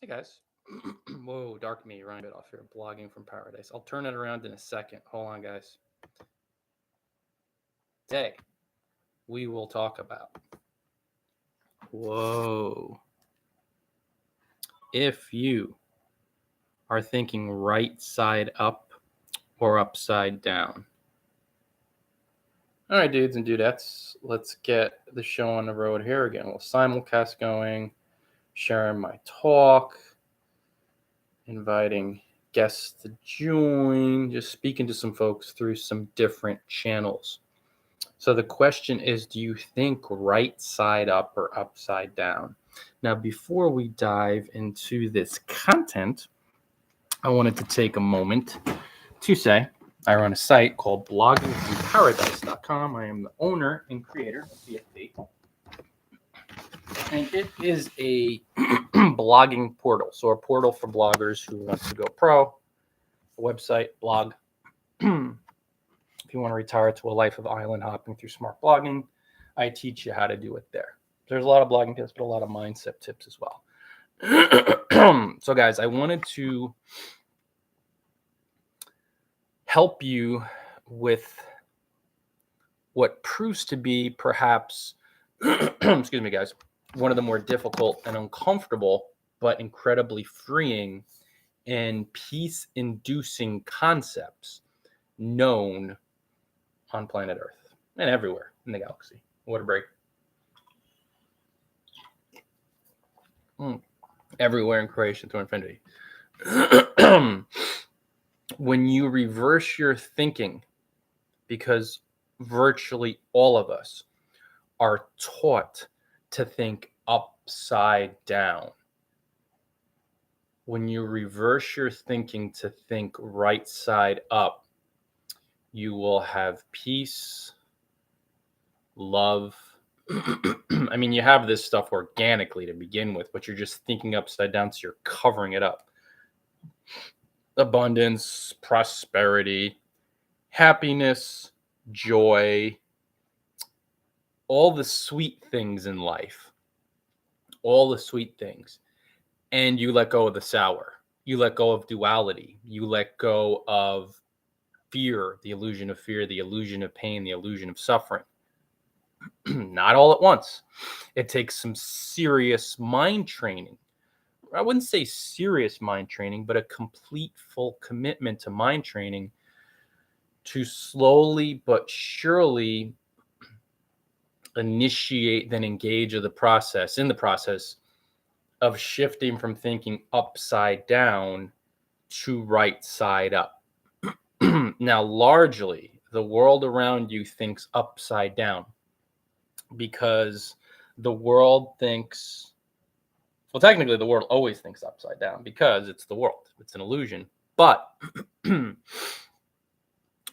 Hey guys. Whoa, dark me running a bit off here. Blogging from paradise. I'll turn it around in a second. Hold on, guys. Today, we will talk about. Whoa. If you are thinking right side up or upside down. All right, dudes and dudettes, let's get the show on the road here again. We'll simulcast going, sharing my talk, inviting guests to join, just speaking to some folks through some different channels. So the question is, do you think right side up or upside down? Now, before we dive into this content, I wanted to take a moment to say I run a site called bloggingfromparadise.com. I am the owner and creator of BFP. And it is a blogging portal. So a portal for bloggers who want to go pro, a website, blog. If you want to retire to a life of island hopping through smart blogging, I teach you how to do it there. There's a lot of blogging tips, but a lot of mindset tips as well. So guys, I wanted to help you with what proves to be perhaps, excuse me, guys, one of the more difficult and uncomfortable, but incredibly freeing and peace-inducing concepts known on planet Earth and everywhere in the galaxy. What a break. Everywhere in creation through infinity. When you reverse your thinking, because virtually all of us are taught to think upside down. When you reverse your thinking to think right side up, you will have peace, love. I mean, you have this stuff organically to begin with, but you're just thinking upside down, so you're covering it up. Abundance, prosperity, happiness, joy, all the sweet things in life, all the sweet things. And you let go of the sour. You let go of duality. You let go of fear, the illusion of fear, the illusion of pain, the illusion of suffering. Not all at once. It takes some serious mind training. I wouldn't say serious mind training, but a complete, full commitment to mind training to slowly but surely initiate, then engage in the process of shifting from thinking upside down to right side up. Now, largely, the world around you thinks upside down because the world thinks, well, technically, the world always thinks upside down because it's the world. It's an illusion. But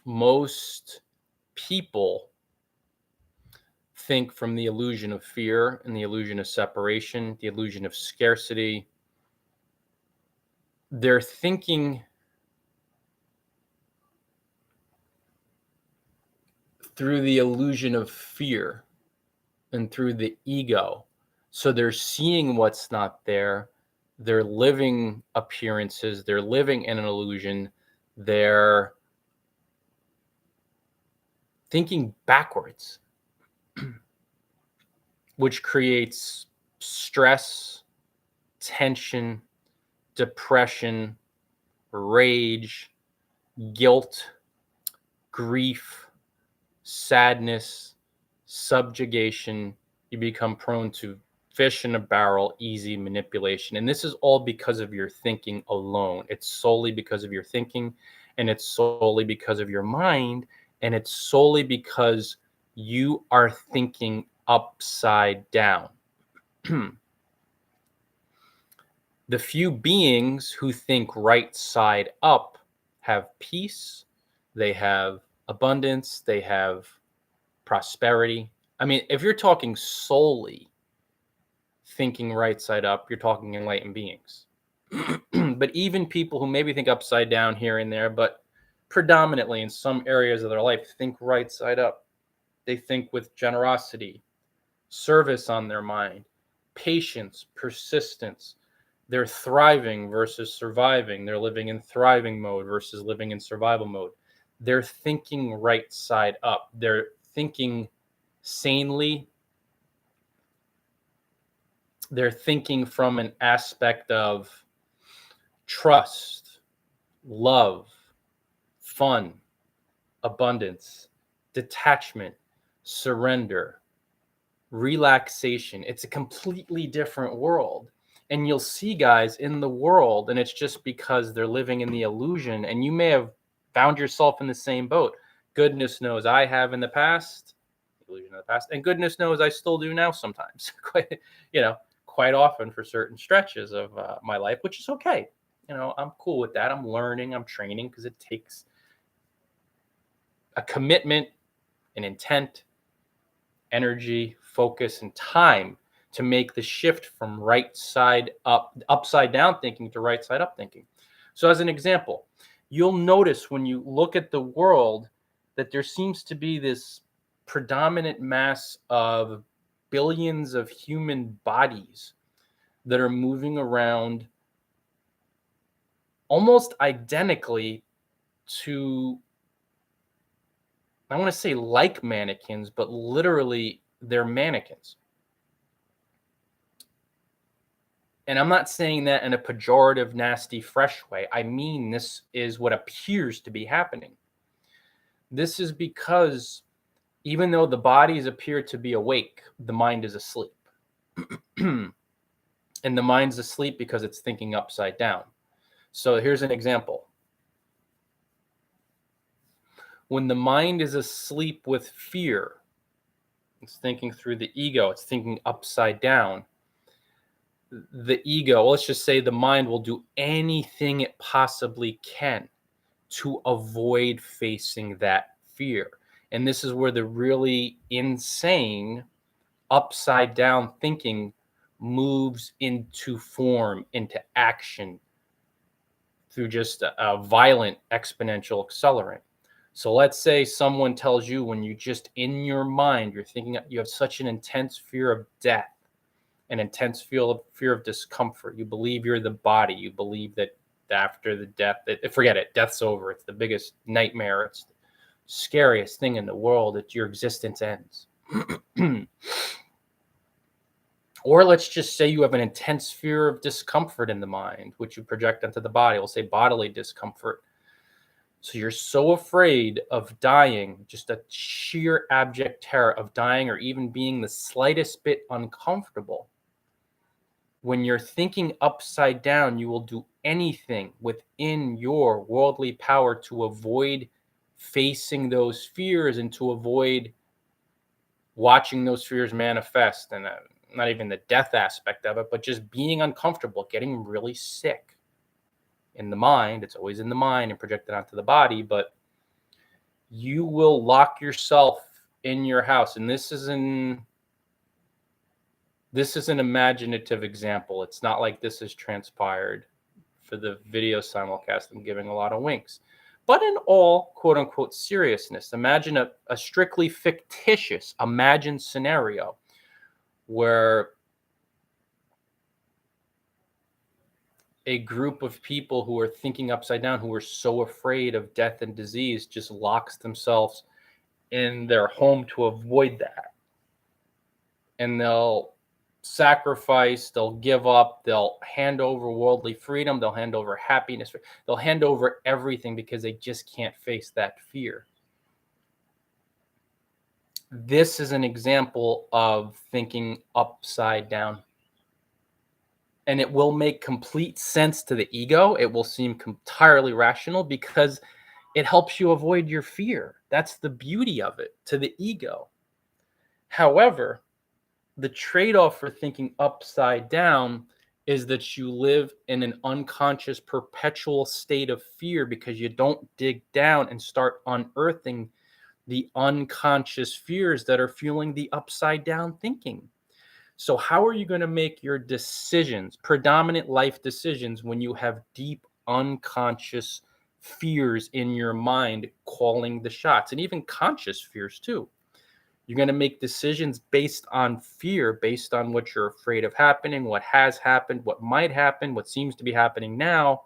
most people think from the illusion of fear and the illusion of separation, the illusion of scarcity. They're thinking through the illusion of fear and through the ego. So they're seeing what's not there. They're living appearances. They're living in an illusion. They're thinking backwards, which creates stress, tension, depression, rage, guilt, grief, sadness, subjugation. You become prone to fish in a barrel, easy manipulation. And this is all because of your thinking alone. It's solely because of your thinking, and it's solely because of your mind, and it's solely because you are thinking upside down. The few beings who think right side up have peace, they have abundance, they have prosperity. I mean, if you're talking solely thinking right side up, you're talking enlightened beings. But even people who maybe think upside down here and there, but predominantly in some areas of their life, think right side up. They think with generosity, service on their mind, patience, persistence, They're thriving versus surviving. They're living in thriving mode versus living in survival mode. They're thinking right side up. They're thinking sanely. They're thinking from an aspect of trust, love, fun, abundance, detachment, surrender, relaxation. It's a completely different world. And you'll see guys in the world, and it's just because they're living in the illusion. And you may have found yourself in the same boat. Goodness knows I have in the past, illusion of the past, and goodness knows I still do now sometimes. Quite often for certain stretches of my life, which is okay. I'm cool with that. I'm learning, I'm training, because it takes a commitment, an intent, energy, focus, and time to make the shift from right side up, upside down thinking to right side up thinking. So, as an example, you'll notice when you look at the world that there seems to be this predominant mass of billions of human bodies that are moving around almost identically to, I want to say like mannequins, but literally they're mannequins. And I'm not saying that in a pejorative, nasty, fresh way. I mean, this is what appears to be happening. This is because even though the bodies appear to be awake, the mind is asleep. And the mind's asleep because it's thinking upside down. So here's an example. When the mind is asleep with fear, it's thinking through the ego, it's thinking upside down. The ego, let's just say the mind will do anything it possibly can to avoid facing that fear. And this is where the really insane upside down thinking moves into form, into action through just a violent exponential accelerant. So let's say someone tells you, when you just in your mind, you're thinking you have such an intense fear of death, an intense fear of discomfort. You believe you're the body. You believe that after the death, forget it, death's over. It's the biggest nightmare. It's the scariest thing in the world. That your existence ends. Or let's just say you have an intense fear of discomfort in the mind, which you project onto the body. We'll say bodily discomfort. So you're so afraid of dying, just a sheer abject terror of dying or even being the slightest bit uncomfortable. When you're thinking upside down, you will do anything within your worldly power to avoid facing those fears and to avoid watching those fears manifest. And not even the death aspect of it, but just being uncomfortable, getting really sick in the mind. It's always in the mind and projected onto the body, but you will lock yourself in your house. And this is an imaginative example. It's not like this has transpired. For the video simulcast, I'm giving a lot of winks. But in all quote unquote seriousness, imagine a strictly fictitious imagined scenario where a group of people who are thinking upside down, who are so afraid of death and disease, just locks themselves in their home to avoid that. And they'll sacrifice, they'll give up, they'll hand over worldly freedom, they'll hand over happiness, they'll hand over everything because they just can't face that fear. This is an example of thinking upside down. And it will make complete sense to the ego. It will seem entirely rational because it helps you avoid your fear. That's the beauty of it to the ego. However, the trade-off for thinking upside down is that you live in an unconscious perpetual state of fear because you don't dig down and start unearthing the unconscious fears that are fueling the upside down thinking. So how are you going to make your decisions, predominant life decisions, when you have deep unconscious fears in your mind calling the shots, and even conscious fears too? You're going to make decisions based on fear, based on what you're afraid of happening, what has happened, what might happen, what seems to be happening now,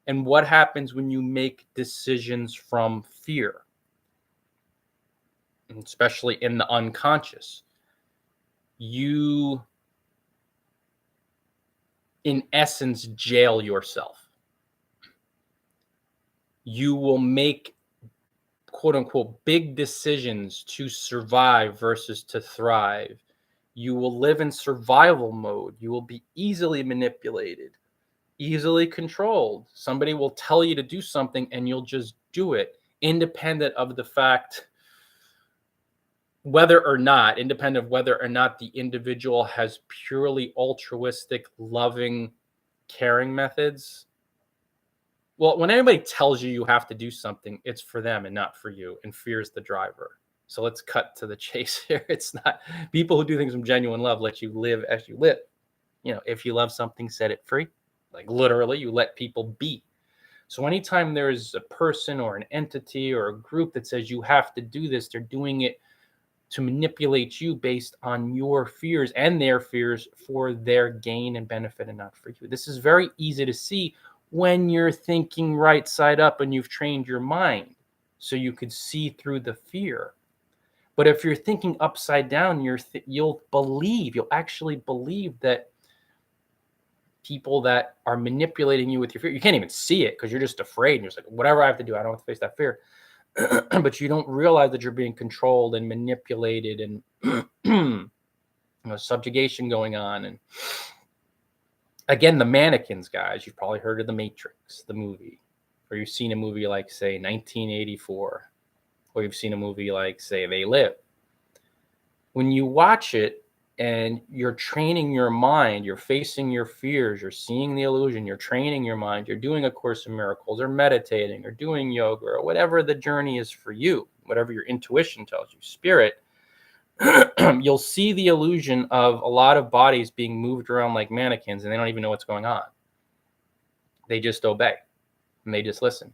and what happens when you make decisions from fear, and especially in the unconscious. You, in essence, jail yourself. You will make quote unquote big decisions to survive versus to thrive. You will live in survival mode. You will be easily manipulated, easily controlled. Somebody will tell you to do something and you'll just do it, independent of the fact independent of whether or not the individual has purely altruistic, loving, caring methods. Well, when anybody tells you you have to do something, it's for them and not for you, and fear is the driver. So let's cut to the chase here. It's not people who do things from genuine love let you live as you live. If you love something, set it free. Like literally, you let people be. So anytime there's a person or an entity or a group that says you have to do this, they're doing it to manipulate you based on your fears and their fears for their gain and benefit and not for you. This is very easy to see when you're thinking right side up and you've trained your mind so you could see through the fear. But if you're thinking upside down, you'll actually believe that people that are manipulating you with your fear, you can't even see it because you're just afraid. And you're just like, whatever I have to do, I don't have to face that fear. But you don't realize that you're being controlled and manipulated and subjugation going on. And again, the mannequins, guys, you've probably heard of The Matrix, the movie, or you've seen a movie like, say, 1984, or you've seen a movie like, say, They Live. When you watch it and you're training your mind, you're facing your fears, you're seeing the illusion, you're training your mind, you're doing A Course in Miracles or meditating or doing yoga or whatever the journey is for you, whatever your intuition tells you, spirit, you'll see the illusion of a lot of bodies being moved around like mannequins and they don't even know what's going on. They just obey and they just listen.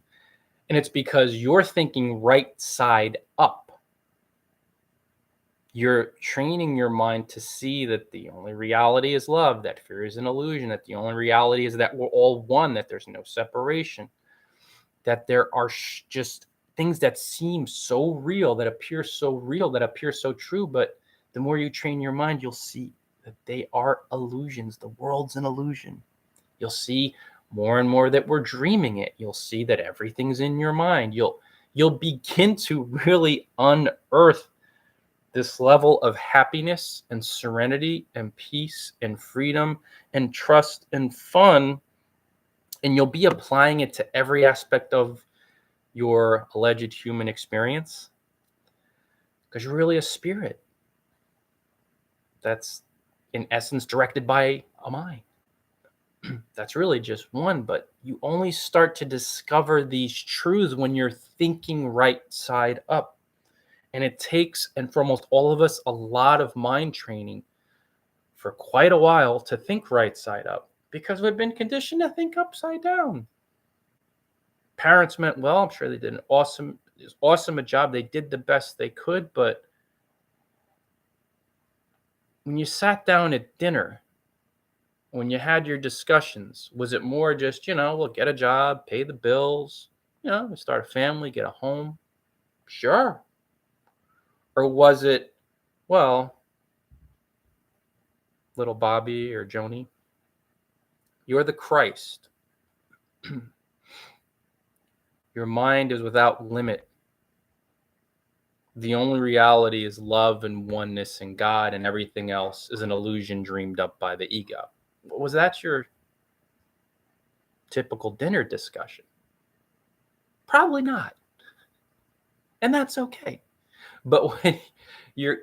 And it's because you're thinking right side up. You're training your mind to see that the only reality is love, that fear is an illusion, that the only reality is that we're all one, that there's no separation, that there are just things that seem so real, that appear so real, that appear so true. But the more you train your mind, you'll see that they are illusions. The world's an illusion. You'll see more and more that we're dreaming it. You'll see that everything's in your mind. You'll begin to really unearth this level of happiness and serenity and peace and freedom and trust and fun. And you'll be applying it to every aspect of your alleged human experience because you're really a spirit that's in essence directed by a mind. That's really just one, but you only start to discover these truths when you're thinking right side up. And it takes, and for almost all of us, a lot of mind training for quite a while to think right side up because we've been conditioned to think upside down. Parents meant well. I'm sure they did an awesome a job. They did the best they could. But when you sat down at dinner, when you had your discussions, was it more just, we'll get a job, pay the bills, start a family, get a home? Sure. Or was it, well, little Bobby or Joni, you're the Christ. Your mind is without limit. The only reality is love and oneness and God, and everything else is an illusion dreamed up by the ego. Was that your typical dinner discussion? Probably not. And that's okay. But when you're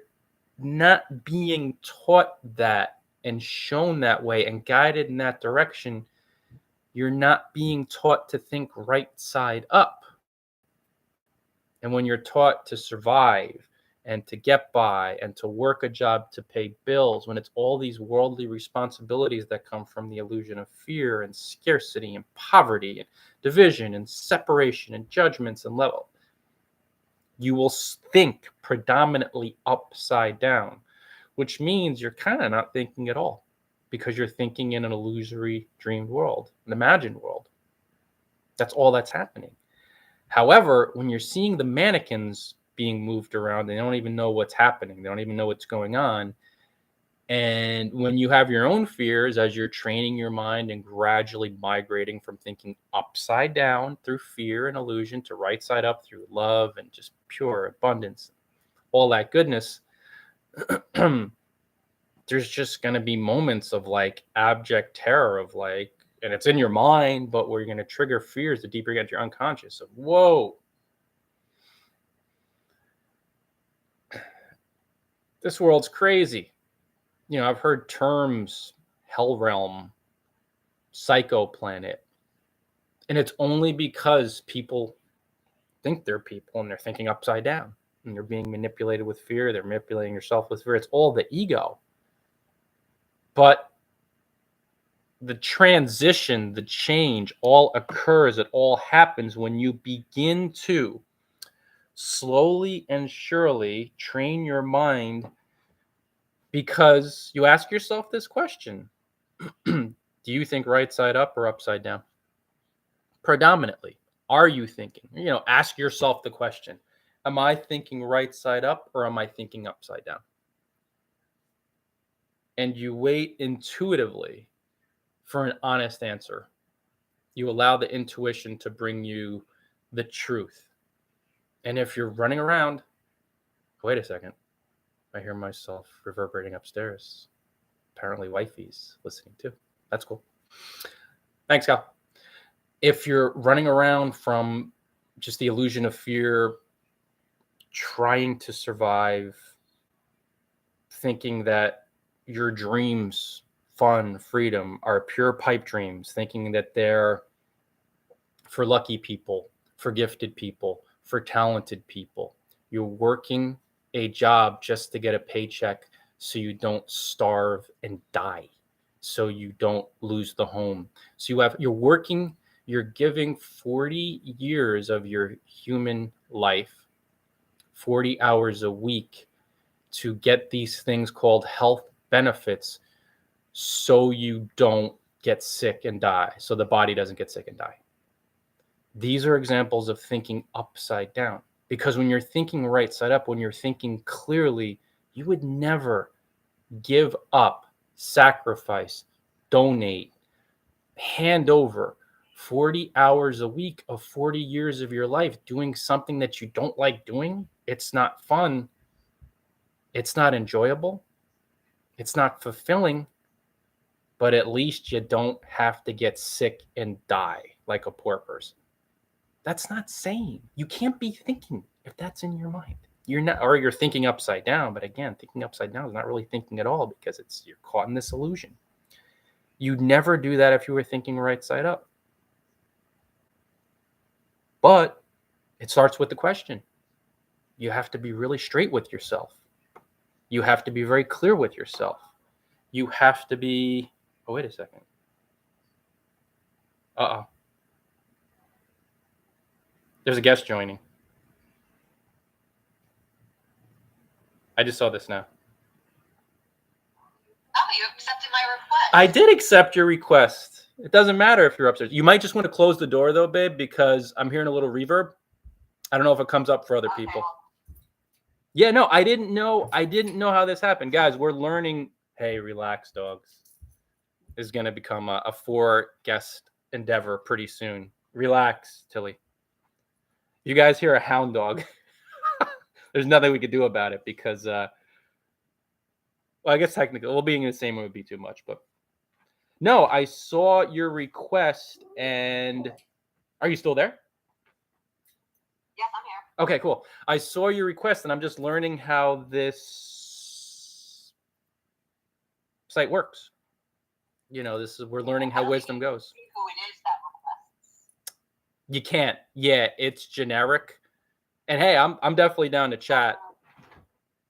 not being taught that and shown that way and guided in that direction, you're not being taught to think right side up. And when you're taught to survive and to get by and to work a job to pay bills, when it's all these worldly responsibilities that come from the illusion of fear and scarcity and poverty and division and separation and judgments and level, You will think predominantly upside down, which means you're kind of not thinking at all because you're thinking in an illusory dreamed world, an imagined world. That's all that's happening. However, when you're seeing the mannequins being moved around, they don't even know what's happening. They don't even know what's going on. And when you have your own fears, as you're training your mind and gradually migrating from thinking upside down through fear and illusion to right side up through love and just pure abundance, all that goodness, there's just going to be moments of like abject terror of like, and it's in your mind, but where you're going to trigger fears the deeper you get into your unconscious of, whoa, this world's crazy. You know, I've heard terms hell realm, psycho planet, and it's only because people think they're people and they're thinking upside down and they're being manipulated with fear. They're manipulating yourself with fear. It's all the ego. But the transition, the change all occurs. It all happens when you begin to slowly and surely train your mind, because you ask yourself this question. Do you think right side up or upside down? Predominantly, are you thinking? You know, ask yourself the question. Am I thinking right side up or am I thinking upside down? And you wait intuitively for an honest answer. You allow the intuition to bring you the truth. And if you're running around, wait a second, I hear myself reverberating upstairs. Apparently, wifey's listening too. That's cool. Thanks, Cal. If you're running around from just the illusion of fear, trying to survive, thinking that your dreams, fun, freedom are pure pipe dreams, thinking that they're for lucky people, for gifted people, for talented people. You're working a job just to get a paycheck so you don't starve and die, so you don't lose the home. So you're working, you're giving 40 years of your human life, 40 hours a week to get these things called health benefits so you don't get sick and die, so the body doesn't get sick and die. These are examples of thinking upside down, because when you're thinking right side up, when you're thinking clearly, you would never give up, sacrifice, donate, hand over 40 hours a week of 40 years of your life doing something that you don't like doing. It's not fun. It's not enjoyable. It's not fulfilling, but at least you don't have to get sick and die like a poor person. That's not sane. You can't be thinking if that's in your mind. You're not, or you're thinking upside down. But again, thinking upside down is not really thinking at all, because you're caught in this illusion. You'd never do that if you were thinking right side up. But it starts with the question. You have to be really straight with yourself. You have to be very clear with yourself. You have to be, oh, wait a second. Uh-oh. There's a guest joining. I just saw this now. Oh, you accepted my request. I did accept your request. It doesn't matter if you're upstairs. You might just want to close the door though, babe, because I'm hearing a little reverb. I don't know if it comes up for other people. Yeah, no, I didn't know how this happened. Guys, we're learning. Hey, relax, dogs. This is going to become a 4-guest endeavor pretty soon. Relax, Tilly. You guys hear a hound dog. There's nothing we could do about it because, well, I guess technically, well, being in the same room would be too much. But no, I saw your request, and are you still there? Yes, I'm here. Okay, cool. I saw your request, and I'm just learning how this site works. You know, we're learning how wisdom goes. Who it is that requests? You can't. Yeah, it's generic. And hey, I'm definitely down to chat,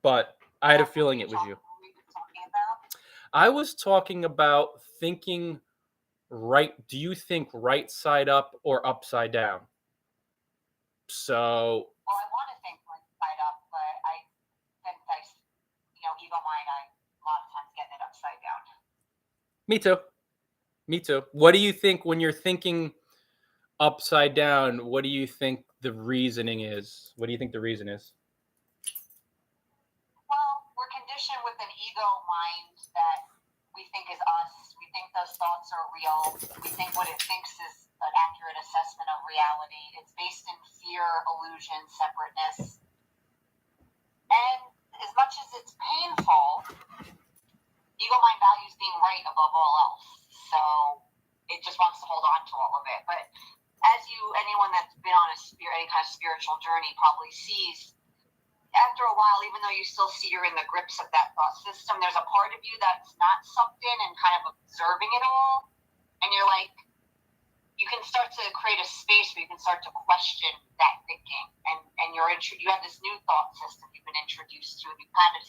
but I had a feeling it was you. I was talking about thinking right. Do you think right side up or upside down? So. Well, I want to think right mind, I a lot of times getting it upside down. Me too. Me too. What do you think when you're thinking upside down? What do you think the reasoning is? What do you think the reason is? Well, we're conditioned with an ego mind that we think is us. We think those thoughts are real. We think what it thinks is an accurate assessment of reality. It's based in fear, illusion, separateness. And as much as it's painful, ego mind values being right above all else. So it just wants to hold on to all of it. But as anyone that's been on any kind of spiritual journey probably sees, after a while, even though you still see you're in the grips of that thought system, there's a part of you that's not sucked in and kind of observing it all. And you're like, you can start to create a space where you can start to question that thinking. And you have this new thought system you've been introduced to, and you kind of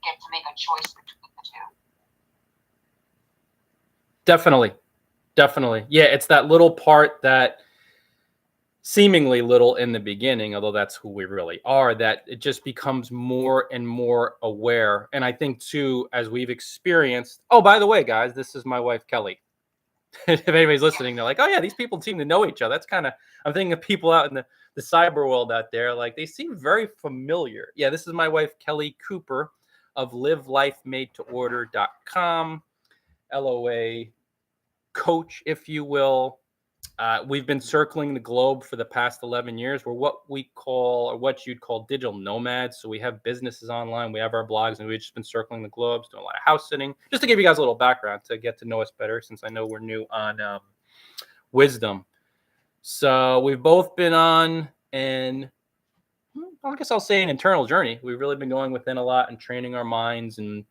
get to make a choice between the two. Definitely. Yeah, it's that little part that seemingly little in the beginning, although that's who we really are, that it just becomes more and more aware. And I think too, as we've experienced, oh, by the way, guys, this is my wife, Kelly. If anybody's listening, they're like, oh yeah, these people seem to know each other. That's kind of, I'm thinking of people out in the cyber world out there, like they seem very familiar. Yeah, this is my wife, Kelly Cooper of livelifemadetoorder.com, LOA coach, if you will. We've been circling the globe for the past 11 years. We're what we call, or what you'd call, digital nomads. So we have businesses online, we have our blogs, and we've just been circling the globe, doing a lot of house sitting. Just to give you guys a little background to get to know us better, since I know we're new on Wisdom. So we've both been on I guess I'll say an internal journey. We've really been going within a lot and training our minds and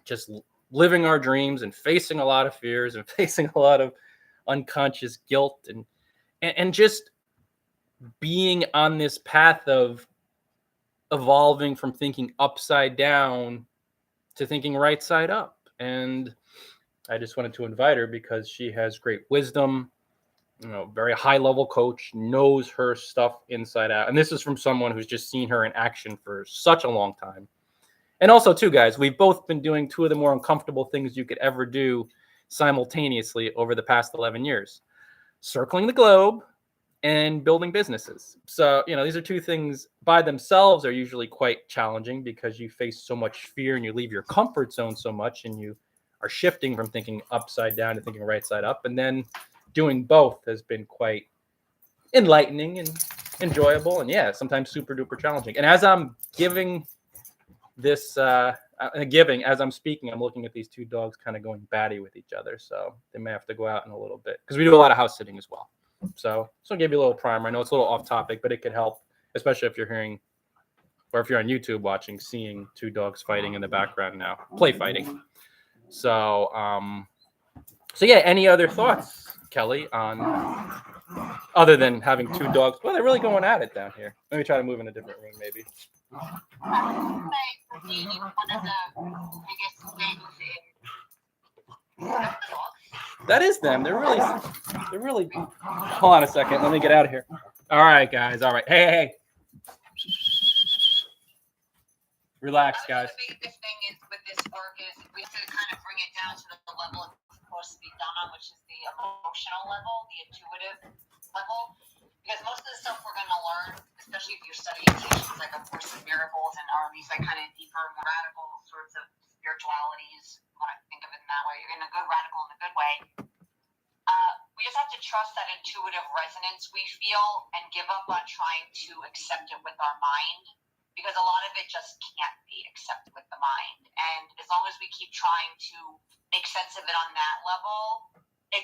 just living our dreams and facing a lot of fears and facing a lot of unconscious guilt and just being on this path of evolving from thinking upside down to thinking right side up. And I just wanted to invite her because she has great wisdom, very high level coach, knows her stuff inside out. And this is from someone who's just seen her in action for such a long time. And also too, guys, we've both been doing two of the more uncomfortable things you could ever do simultaneously over the past 11 years, circling the globe and building businesses. So, these are two things by themselves are usually quite challenging because you face so much fear and you leave your comfort zone so much and you are shifting from thinking upside down to thinking right side up. And then doing both has been quite enlightening and enjoyable. And yeah, sometimes super duper challenging. And as I'm giving this, as I'm speaking, I'm looking at these two dogs kind of going batty with each other. So they may have to go out in a little bit because we do a lot of house sitting as well. So I'll give you a little primer. I know it's a little off topic, but it could help, especially if you're hearing, or if you're on YouTube watching, seeing two dogs fighting in the background now, play fighting. So, yeah, any other thoughts, Kelly, on other than having two dogs? Well, they're really going at it down here. Let me try to move in a different room, maybe. I would say for me, one of the biggest things in that is them. They're really. Hold on a second. Let me get out of here. All right, guys. All right. Hey. Relax, guys. The biggest thing is with this work is we have to kind of bring it down to the level it's supposed to be done on, which is the emotional level, the intuitive level. Because most of the stuff we're going to learn, especially if you're studying teachings like A Course in Miracles and are these like kind of deeper, more radical sorts of spiritualities, when I think of it in that way, in a good radical, in a good way. We just have to trust that intuitive resonance we feel and give up on trying to accept it with our mind, because a lot of it just can't be accepted with the mind. And as long as we keep trying to make sense of it on that level, it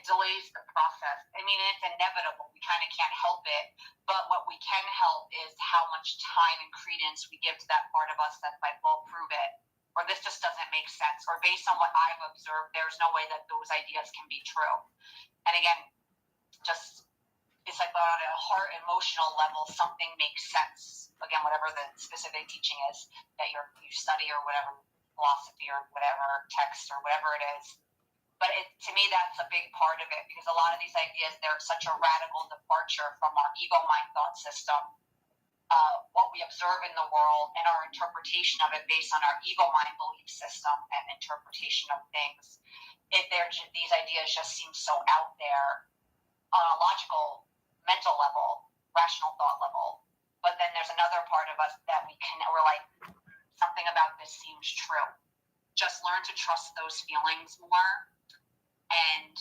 delays the process. I mean, it's inevitable. We kind of can't help it. But what we can help is how much time and credence we give to that part of us that's like, well, prove it. Or this just doesn't make sense. Or based on what I've observed, there's no way that those ideas can be true. And again, it's like on a heart emotional level, something makes sense. Again, whatever the specific teaching is that you study, or whatever philosophy or whatever text or whatever it is. But to me, that's a big part of it, because a lot of these ideas, they're such a radical departure from our ego mind thought system. what we observe in the world and our interpretation of it based on our ego mind belief system and interpretation of things. These ideas just seem so out there on a logical, mental level, rational thought level. But then there's another part of us that we're like, something about this seems true. Just learn to trust those feelings more, and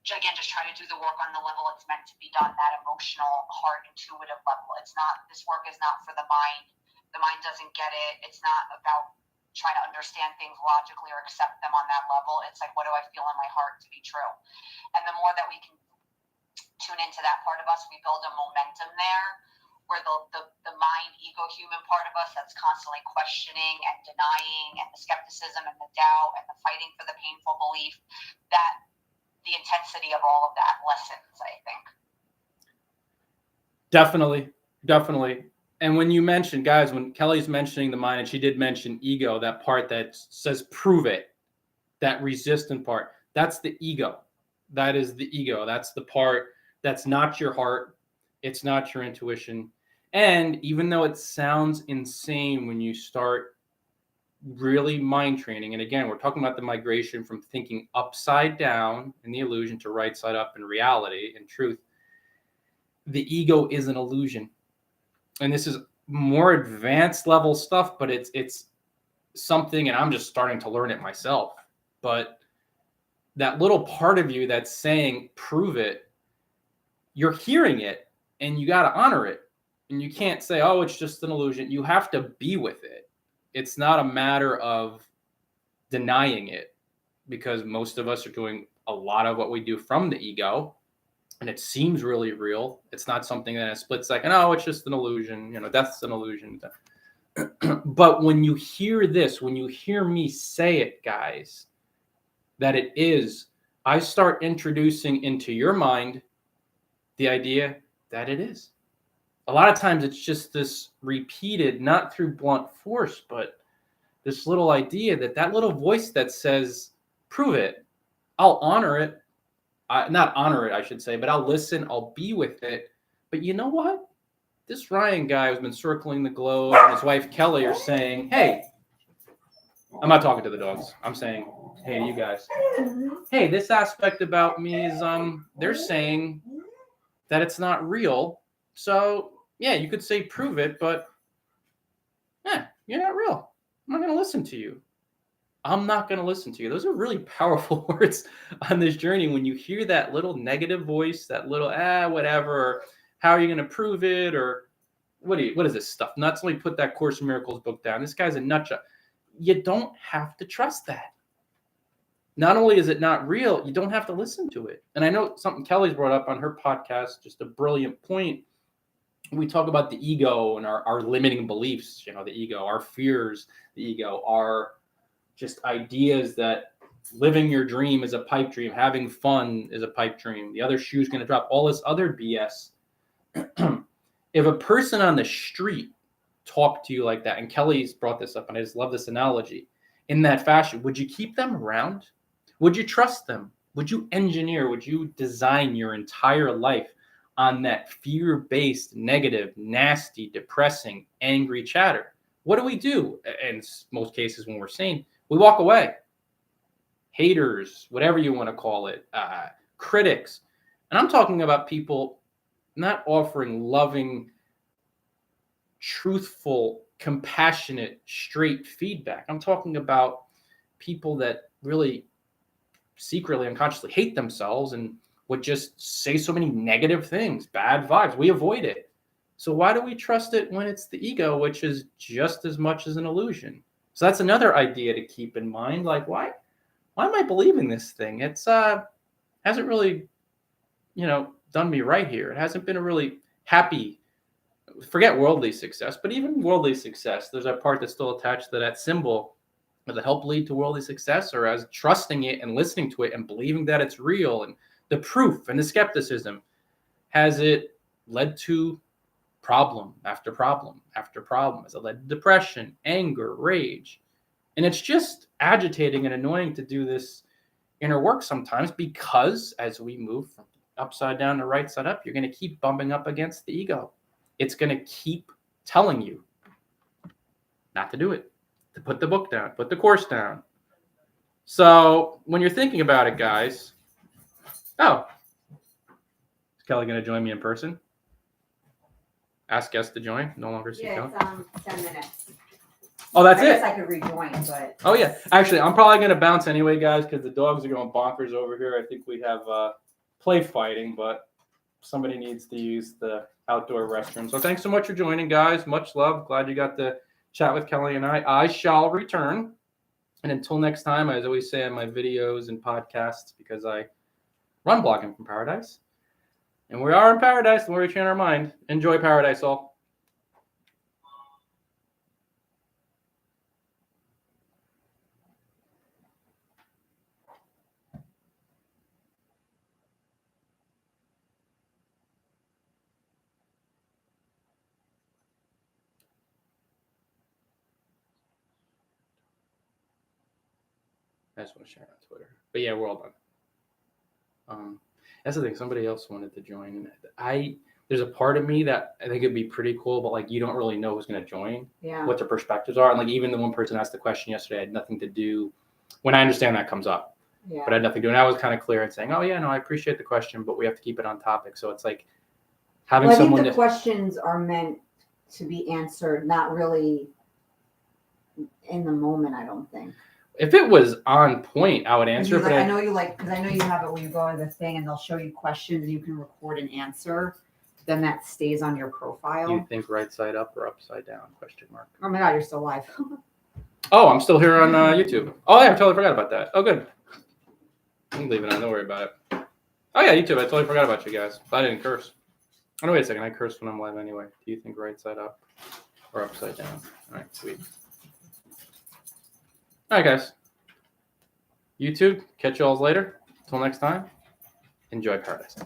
again, just try to do the work on the level it's meant to be done, that emotional, heart, intuitive level. This work is not for the mind. The mind doesn't get it. It's not about trying to understand things logically or accept them on that level. It's like, what do I feel in my heart to be true? And the more that we can tune into that part of us, we build a momentum there where the mind, ego, human part of us that's constantly questioning and denying, and the skepticism and the doubt and the fighting for the painful belief, that the intensity of all of that lessens, I think. Definitely. And when you mentioned, guys, when Kelly's mentioning the mind, and she did mention ego, that part that says prove it, that resistant part, that's the ego. That is the ego. That's the part that's not your heart. It's not your intuition. And even though it sounds insane when you start really mind training, and again, we're talking about the migration from thinking upside down in the illusion to right side up in reality and truth. The ego is an illusion, and this is more advanced level stuff, but it's something, and I'm just starting to learn it myself. But that little part of you that's saying prove it, you're hearing it, and you got to honor it, and you can't say, oh, it's just an illusion. You have to be with it. It's not a matter of denying it, because most of us are doing a lot of what we do from the ego, and it seems really real. It's not something that in a split second, oh, it's just an illusion. Death's an illusion. But when you hear this, when you hear me say it, guys, that it is, I start introducing into your mind the idea that it is. A lot of times it's just this repeated, not through blunt force, but this little idea that little voice that says, prove it. I'll honor it. Not honor it, I should say, but I'll listen. I'll be with it. But you know what? This Ryan guy who's been circling the globe and his wife Kelly are saying, hey, I'm not talking to the dogs. I'm saying, hey, to you guys. Hey, this aspect about me is, they're saying that it's not real. So yeah, you could say prove it, but you're not real. I'm not going to listen to you. I'm not going to listen to you. Those are really powerful words on this journey. When you hear that little negative voice, that little, whatever, or how are you going to prove it? Or what is this stuff? Not only put that Course in Miracles book down. This guy's a nutjob. You don't have to trust that. Not only is it not real, you don't have to listen to it. And I know something Kelly's brought up on her podcast, just a brilliant point. We talk about the ego and our limiting beliefs, the ego, our fears, the ego, our just ideas that living your dream is a pipe dream, having fun is a pipe dream, the other shoe's going to drop, all this other BS. If a person on the street talked to you like that, and Kelly's brought this up, and I just love this analogy, in that fashion, would you keep them around? Would you trust them? Would you design your entire life on that fear-based, negative, nasty, depressing, angry chatter? What do? In most cases, when we're sane, we walk away. Haters, whatever you want to call it, critics. And I'm talking about people not offering loving, truthful, compassionate, straight feedback. I'm talking about people that really secretly, unconsciously hate themselves and would just say so many negative things, bad vibes. We avoid it. So why do we trust it when it's the ego, which is just as much as an illusion? So that's another idea to keep in mind. Like, why am I believing this thing? It's hasn't really, done me right here. It hasn't been a really happy, forget worldly success, but even worldly success, there's a part that's still attached to that symbol. Does it help lead to worldly success, or as trusting it and listening to it and believing that it's real and the proof and the skepticism, has it led to problem after problem after problem? Has it led to depression, anger, rage? And it's just agitating and annoying to do this inner work sometimes, because as we move from upside down to right side up, you're going to keep bumping up against the ego. it's going to keep telling you not to do it, to put the book down, put the course down. So when you're thinking about it, guys, is Kelly going to join me in person? Ask guests to join. No longer see Kelly. It's 10 minutes. Oh, that's I it. guess I could rejoin, but. Oh yeah. Actually, I'm probably going to bounce anyway, guys, because the dogs are going bonkers over here. I think we have play fighting, but somebody needs to use the outdoor restroom. So thanks so much for joining, guys. Much love. Glad you got to chat with Kelly and I shall return. And until next time, as I always say on my videos and podcasts, because I run Blogging from Paradise, and we are in paradise, the more we train our mind. Enjoy paradise, all. I just want to share on Twitter. But yeah, we're all done. That's the thing. Somebody else wanted to join. There's a part of me that I think it'd be pretty cool, but like you don't really know who's going to join, what their perspectives are. And like even the one person asked the question yesterday had nothing to do. When I understand that comes up, but I had nothing to do. And I was kind of clear in saying, oh yeah, no, I appreciate the question, but we have to keep it on topic. So it's like having someone. I think the questions are meant to be answered, not really in the moment. I don't think. If it was on point, I would answer. But I know you because I know you have it when you go to the thing and they'll show you questions and you can record an answer. Then that stays on your profile. You think right side up or upside down? Question mark. Oh my God, you're still live. Oh, I'm still here on YouTube. Oh yeah, I totally forgot about that. Oh good. I'm leaving it on. Don't worry about it. Oh yeah, YouTube. I totally forgot about you guys. I didn't curse. Oh no, wait a second. I curse when I'm live anyway. Do you think right side up or upside down? All right, sweet. All right, guys. YouTube, catch you all later. Until next time, enjoy paradise.